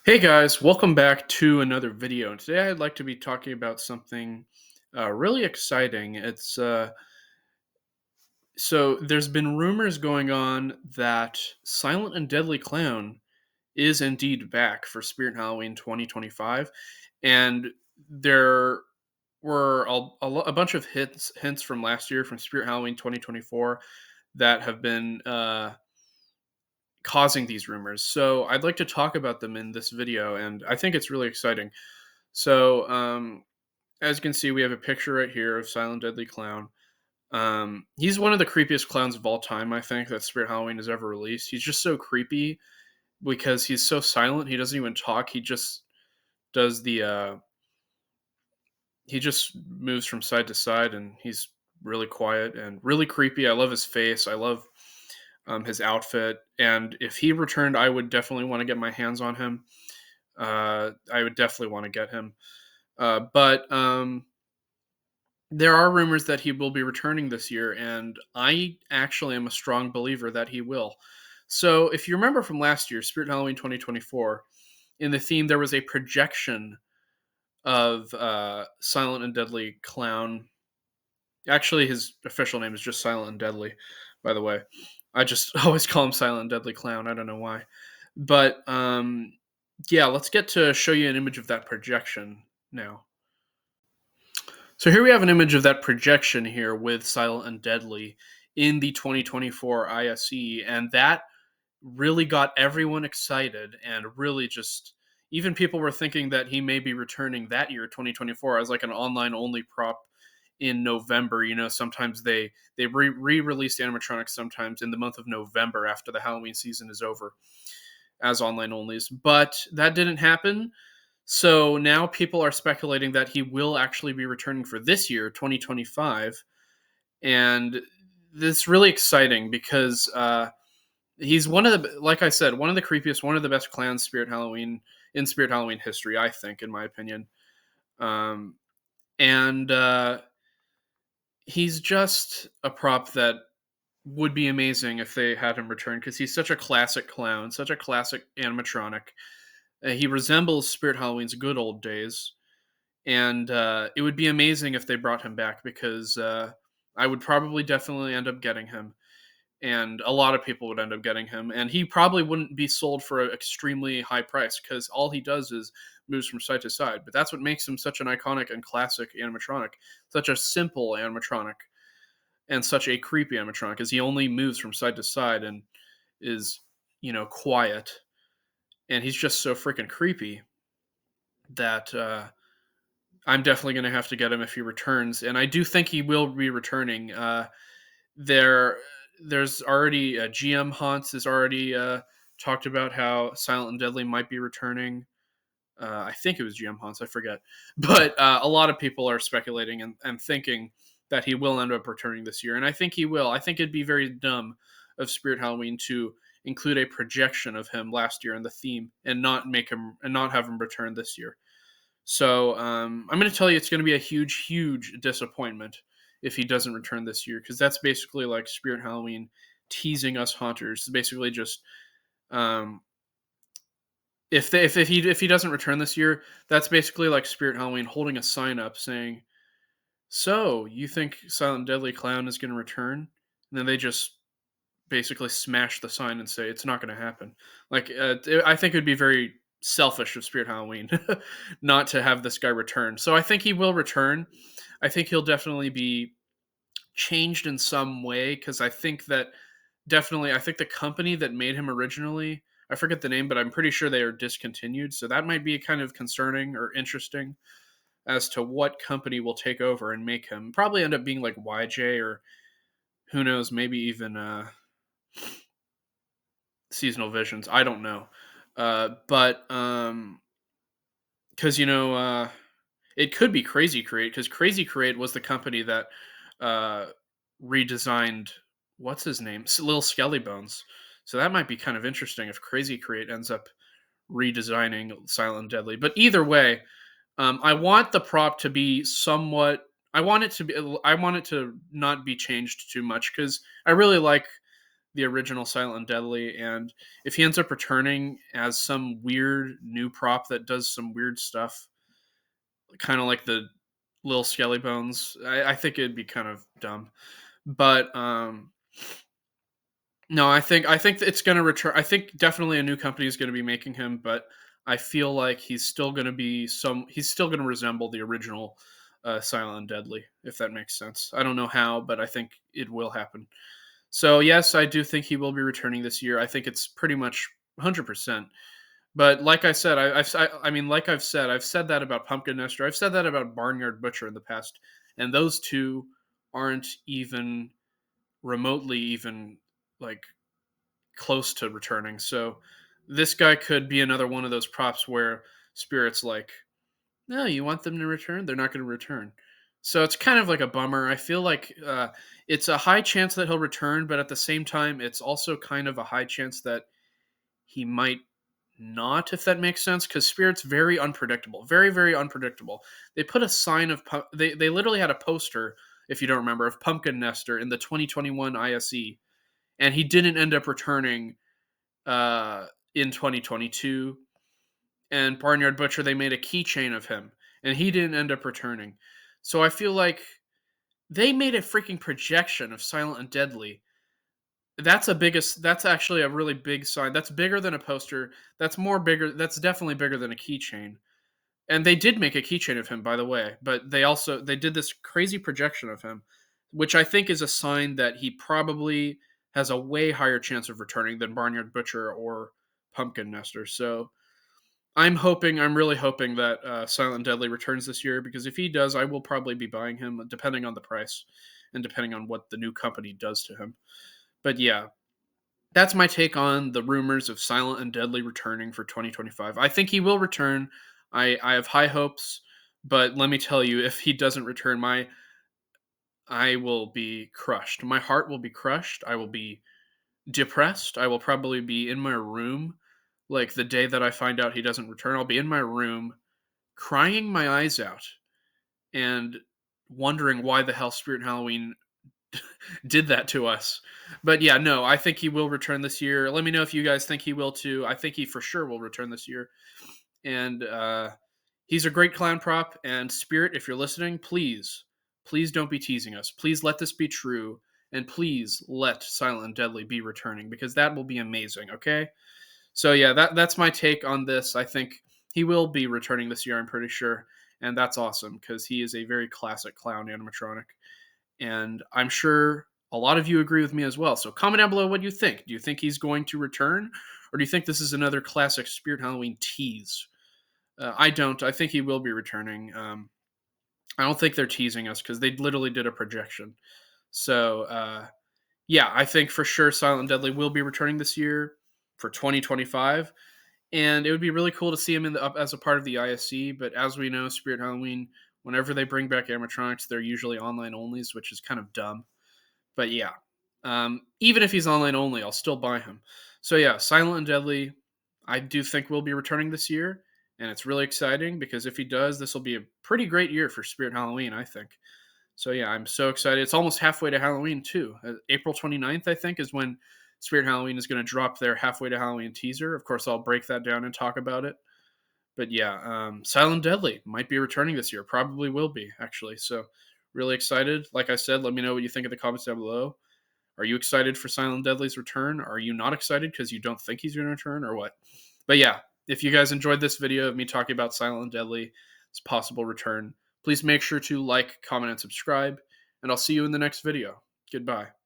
Hey guys, welcome back to another video. And today I'd like to be talking about something really exciting. So there's been rumors going on that Silent and Deadly Clown is indeed back for Spirit Halloween 2025, and there were a bunch of hints from last year from Spirit Halloween 2024 that have been causing these rumors. So I'd like to talk about them in this video, and I think it's really exciting. So, as you can see, we have a picture right here of Silent Deadly Clown. He's one of the creepiest clowns of all time, I think, that Spirit Halloween has ever released. He's just so creepy because he's so silent. He doesn't even talk. He just does he just moves from side to side, and he's really quiet and really creepy. I love his face. I love his outfit. And if he returned, I would definitely want to get my hands on him. I would definitely want to get him. But there are rumors that he will be returning this year, and I actually am a strong believer that he will. So, if you remember from last year, Spirit Halloween 2024, in the theme, there was a projection of Silent and Deadly Clown. Actually, his official name is just Silent and Deadly, by the way. I just always call him Silent and Deadly Clown. I don't know why. But yeah, let's get to show you an image of that projection now. So here we have an image of that projection here with Silent and Deadly in the 2024 ISE, and that really got everyone excited and really just even people were thinking that he may be returning that year 2024 as like an online only prop in November. Sometimes they re-release animatronics sometimes in the month of November after the Halloween season is over as online onlys, but that didn't happen. So now people are speculating that he will actually be returning for this year, 2025. And this is really exciting because he's one of the, like I said, one of the creepiest, one of the best clowns Spirit Halloween history, I think, in my opinion. Um, and he's just a prop that would be amazing if they had him return because he's such a classic clown, such a classic animatronic. He resembles Spirit Halloween's good old days, and it would be amazing if they brought him back because I would probably definitely end up getting him, and a lot of people would end up getting him, and he probably wouldn't be sold for an extremely high price because all he does is moves from side to side. But that's what makes him such an iconic and classic animatronic, such a simple animatronic, and such a creepy animatronic, is he only moves from side to side and is quiet, and he's just so freaking creepy that I'm definitely going to have to get him if he returns, and I do think he will be returning. There, there's already GM Haunts has already talked about how Silent and Deadly might be returning. I think it was GM Haunts, I forget, but a lot of people are speculating and thinking that he will end up returning this year, and I think he will. I think it'd be very dumb of Spirit Halloween to include a projection of him last year in the theme and not have him return this year. So I'm going to tell you it's going to be a huge, huge disappointment if he doesn't return this year because that's basically like Spirit Halloween teasing us haunters. Basically, just um, if he doesn't return this year, that's basically like Spirit Halloween holding a sign up saying, "So you think Silent Deadly Clown is going to return?" And then they just basically smash the sign and say it's not going to happen. Like I think it would be very selfish of Spirit Halloween not to have this guy return. So I think he will return. I think he'll definitely be changed in some way because I think the company that made him originally, I forget the name, but I'm pretty sure they are discontinued. So that might be kind of concerning or interesting as to what company will take over and make him. Probably end up being like YJ or who knows, maybe even Seasonal Visions. I don't know. But because it could be Crazy Create because Crazy Create was the company that uh, redesigned what's his name, Little Skelly Bones. So that might be kind of interesting if Crazy Create ends up redesigning Silent and Deadly. But either way, I want the prop to be somewhat. I want it to be. I want it to not be changed too much because I really like the original Silent and Deadly. And if he ends up returning as some weird new prop that does some weird stuff, kind of like the little Skelly Bones, I think it'd be kind of dumb. But no, I think it's going to return. I think definitely a new company is going to be making him, but I feel like he's still going to be some. He's still going to resemble the original Silent and Deadly, if that makes sense. I don't know how, but I think it will happen. So yes, I do think he will be returning this year. I think it's pretty much 100%. But like I said, I mean, like I've said that about Pumpkin Nester. I've said that about Barnyard Butcher in the past, and those two aren't even remotely even like close to returning. So this guy could be another one of those props where Spirit's like, no, you want them to return? They're not going to return. So it's kind of like a bummer. I feel like it's a high chance that he'll return, but at the same time, it's also kind of a high chance that he might not, if that makes sense, because Spirit's very unpredictable, very, very unpredictable. They put a sign of they literally had a poster, if you don't remember, of Pumpkin Nester in the 2021 ISE, and he didn't end up returning uh, in 2022. And Barnyard Butcher, they made a keychain of him, and he didn't end up returning. So I feel like they made a freaking projection of Silent and Deadly. That's actually a really big sign. That's bigger than a poster. That's more bigger. That's definitely bigger than a keychain. And they did make a keychain of him, by the way, but they did this crazy projection of him, which I think is a sign that he probably has a way higher chance of returning than Barnyard Butcher or Pumpkin Nester. So I'm really hoping that Silent Deadly returns this year, because if he does, I will probably be buying him, depending on the price and depending on what the new company does to him. But yeah, that's my take on the rumors of Silent and Deadly returning for 2025. I think he will return. I have high hopes, but let me tell you, if he doesn't return, I will be crushed. My heart will be crushed. I will be depressed. I will probably be in my room like the day that I find out he doesn't return. I'll be in my room crying my eyes out and wondering why the hell Spirit Halloween did that to us. But yeah, no, I think he will return this year. Let me know if you guys think he will too. I think he for sure will return this year. And he's a great clown prop. And Spirit, if you're listening, please don't be teasing us. Please let this be true. And please let Silent and Deadly be returning, because that will be amazing, okay? So yeah, that's my take on this. I think he will be returning this year, I'm pretty sure. And that's awesome, because he is a very classic clown animatronic. And I'm sure a lot of you agree with me as well. So comment down below what you think. Do you think he's going to return? Or do you think this is another classic Spirit Halloween tease? I don't. I think he will be returning. I don't think they're teasing us, because they literally did a projection. So, yeah, I think for sure Silent Deadly will be returning this year for 2025. And it would be really cool to see him as a part of the ISC. But as we know, Spirit Halloween, whenever they bring back animatronics, they're usually online onlys, which is kind of dumb. But yeah, even if he's online only, I'll still buy him. So yeah, Silent and Deadly, I do think will be returning this year. And it's really exciting, because if he does, this will be a pretty great year for Spirit Halloween, I think. So yeah, I'm so excited. It's almost halfway to Halloween too. April 29th, I think, is when Spirit Halloween is going to drop their halfway to Halloween teaser. Of course, I'll break that down and talk about it. But yeah, Silent Deadly might be returning this year. Probably will be, actually. So really excited. Like I said, let me know what you think in the comments down below. Are you excited for Silent Deadly's return? Are you not excited because you don't think he's going to return, or what? But yeah, if you guys enjoyed this video of me talking about Silent Deadly's possible return, please make sure to like, comment, and subscribe. And I'll see you in the next video. Goodbye.